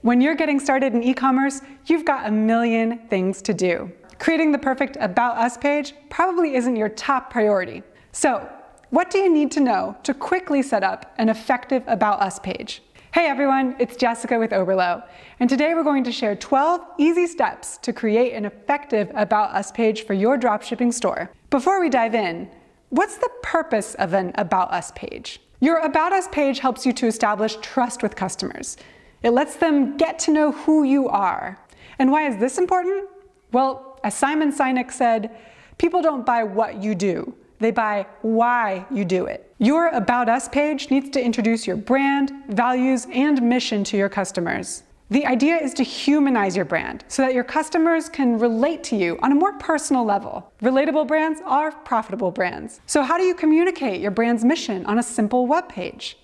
When you're getting started in e-commerce, you've got a million things to do. Creating the perfect About Us page probably isn't your top priority. So, what do you need to know to quickly set up an effective About Us page? Hey everyone, it's Jessica with Oberlo, and today we're going to share 12 easy steps to create an effective About Us page for your dropshipping store. Before we dive in, what's the purpose of an About Us page? Your About Us page helps you to establish trust with customers. It lets them get to know who you are. And why is this important? Well, as Simon Sinek said, people don't buy what you do, they buy why you do it. Your About Us page needs to introduce your brand, values, and mission to your customers. The idea is to humanize your brand so that your customers can relate to you on a more personal level. Relatable brands are profitable brands. So how do you communicate your brand's mission on a simple web page?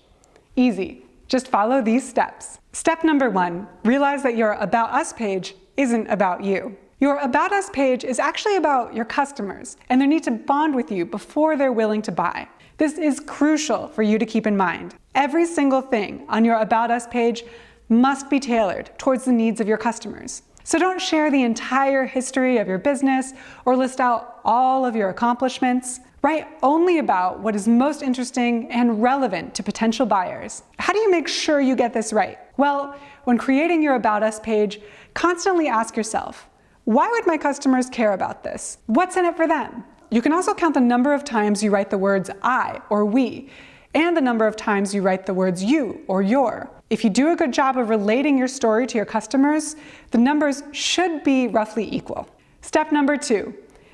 Easy. Just follow these steps. Step number 1, realize that your About Us page isn't about you. Your About Us page is actually about your customers and their need to bond with you before they're willing to buy. This is crucial for you to keep in mind. Every single thing on your About Us page must be tailored towards the needs of your customers. So don't share the entire history of your business or list out all of your accomplishments. Write only about what is most interesting and relevant to potential buyers. How do you make sure you get this right? Well, when creating your About Us page, constantly ask yourself, why would my customers care about this? What's in it for them? You can also count the number of times you write the words I or we, and the number of times you write the words you or your. If you do a good job of relating your story to your customers, the numbers should be roughly equal. Step number 2,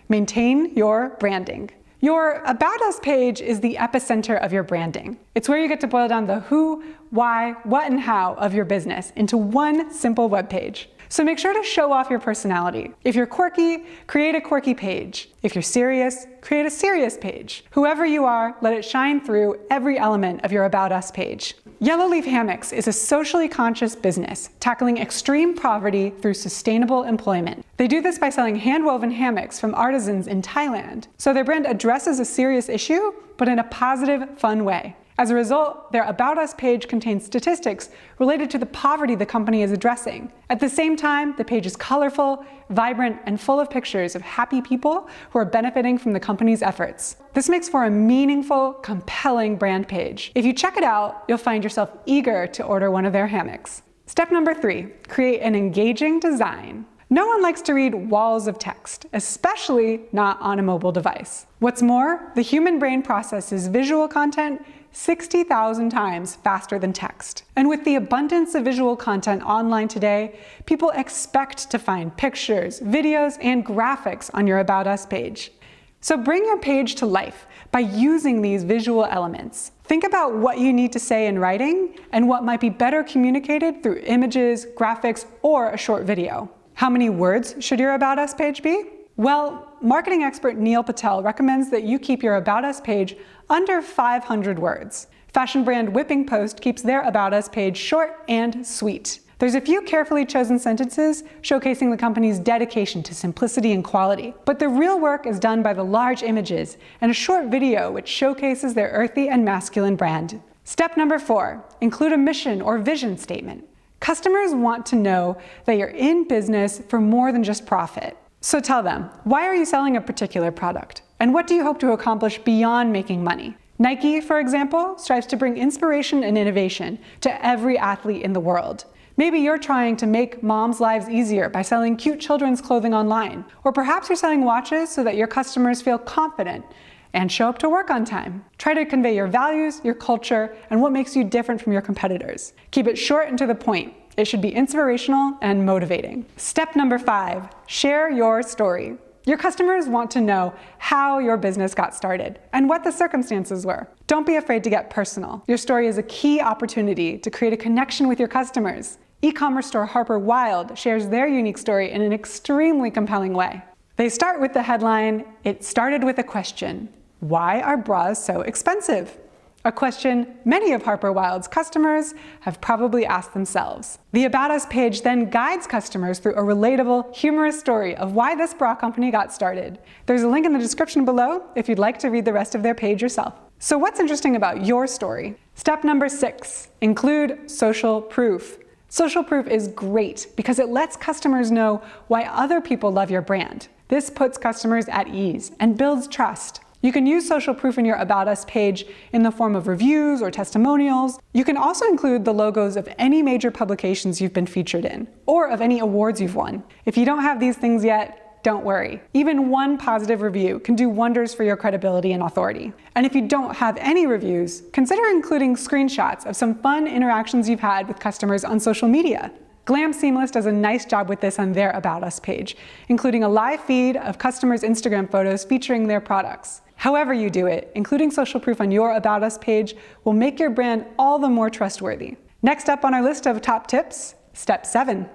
maintain your branding. Your About Us page is the epicenter of your branding. It's where you get to boil down the who, why, what, and how of your business into one simple web page. So make sure to show off your personality. If you're quirky, create a quirky page. If you're serious, create a serious page. Whoever you are, let it shine through every element of your About Us page. Yellow Leaf Hammocks is a socially conscious business tackling extreme poverty through sustainable employment. They do this by selling hand-woven hammocks from artisans in Thailand. So their brand addresses a serious issue, but in a positive, fun way. As a result, their About Us page contains statistics related to the poverty the company is addressing. At the same time, the page is colorful, vibrant, and full of pictures of happy people who are benefiting from the company's efforts. This makes for a meaningful, compelling brand page. If you check it out, you'll find yourself eager to order one of their hammocks. Step number 3, create an engaging design. No one likes to read walls of text, especially not on a mobile device. What's more, the human brain processes visual content 60,000 times faster than text. And with the abundance of visual content online today, people expect to find pictures, videos, and graphics on your About Us page. So bring your page to life by using these visual elements. Think about what you need to say in writing and what might be better communicated through images, graphics, or a short video. How many words should your About Us page be? Well, marketing expert Neil Patel recommends that you keep your About Us page under 500 words. Fashion brand Whipping Post keeps their About Us page short and sweet. There's a few carefully chosen sentences showcasing the company's dedication to simplicity and quality, but the real work is done by the large images and a short video which showcases their earthy and masculine brand. Step number 4, include a mission or vision statement. Customers want to know that you're in business for more than just profit. So tell them, why are you selling a particular product? And what do you hope to accomplish beyond making money? Nike, for example, strives to bring inspiration and innovation to every athlete in the world. Maybe you're trying to make moms' lives easier by selling cute children's clothing online. Or perhaps you're selling watches so that your customers feel confident and show up to work on time. Try to convey your values, your culture, and what makes you different from your competitors. Keep it short and to the point. It should be inspirational and motivating. Step number 5, share your story. Your customers want to know how your business got started and what the circumstances were. Don't be afraid to get personal. Your story is a key opportunity to create a connection with your customers. E-commerce store Harper Wilde shares their unique story in an extremely compelling way. They start with the headline, "It started with a question. Why are bras so expensive?" A question many of Harper Wilde's customers have probably asked themselves. The About Us page then guides customers through a relatable, humorous story of why this bra company got started. There's a link in the description below if you'd like to read the rest of their page yourself. So what's interesting about your story? Step number 6, include social proof. Social proof is great because it lets customers know why other people love your brand. This puts customers at ease and builds trust. You can use social proof in your About Us page in the form of reviews or testimonials. You can also include the logos of any major publications you've been featured in, or of any awards you've won. If you don't have these things yet, don't worry. Even one positive review can do wonders for your credibility and authority. And if you don't have any reviews, consider including screenshots of some fun interactions you've had with customers on social media. Glam Seamless does a nice job with this on their About Us page, including a live feed of customers' Instagram photos featuring their products. However you do it, including social proof on your About Us page will make your brand all the more trustworthy. Next up on our list of top tips, step 7,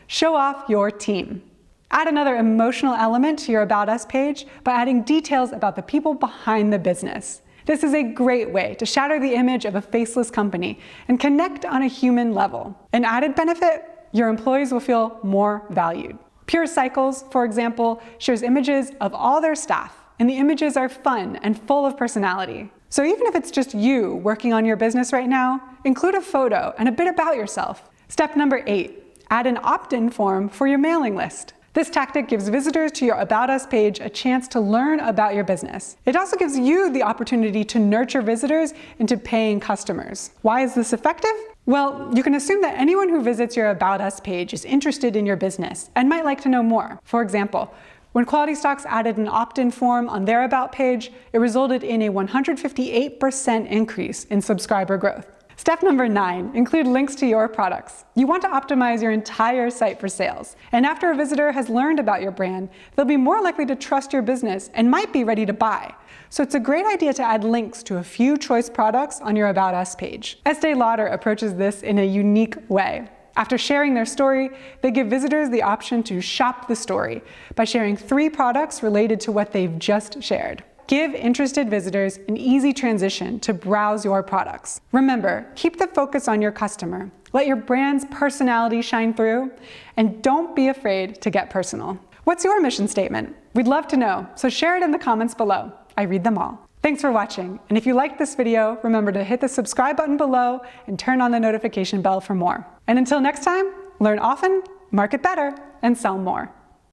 show off your team. Add another emotional element to your About Us page by adding details about the people behind the business. This is a great way to shatter the image of a faceless company and connect on a human level. An added benefit, your employees will feel more valued. Pure Cycles, for example, shares images of all their staff, and the images are fun and full of personality. So even if it's just you working on your business right now, include a photo and a bit about yourself. Step number 8, add an opt-in form for your mailing list. This tactic gives visitors to your About Us page a chance to learn about your business. It also gives you the opportunity to nurture visitors into paying customers. Why is this effective? Well, you can assume that anyone who visits your About Us page is interested in your business and might like to know more. For example, when Quality Stocks added an opt-in form on their About page, it resulted in a 158% increase in subscriber growth. Step number 9, include links to your products. You want to optimize your entire site for sales. And after a visitor has learned about your brand, they'll be more likely to trust your business and might be ready to buy. So it's a great idea to add links to a few choice products on your About Us page. Estee Lauder approaches this in a unique way. After sharing their story, they give visitors the option to shop the story by sharing 3 products related to what they've just shared. Give interested visitors an easy transition to browse your products. Remember, keep the focus on your customer. Let your brand's personality shine through, and don't be afraid to get personal. What's your mission statement? We'd love to know, so share it in the comments below. I read them all. Thanks for watching, and if you liked this video, remember to hit the subscribe button below and turn on the notification bell for more. And until next time, learn often, market better, and sell more.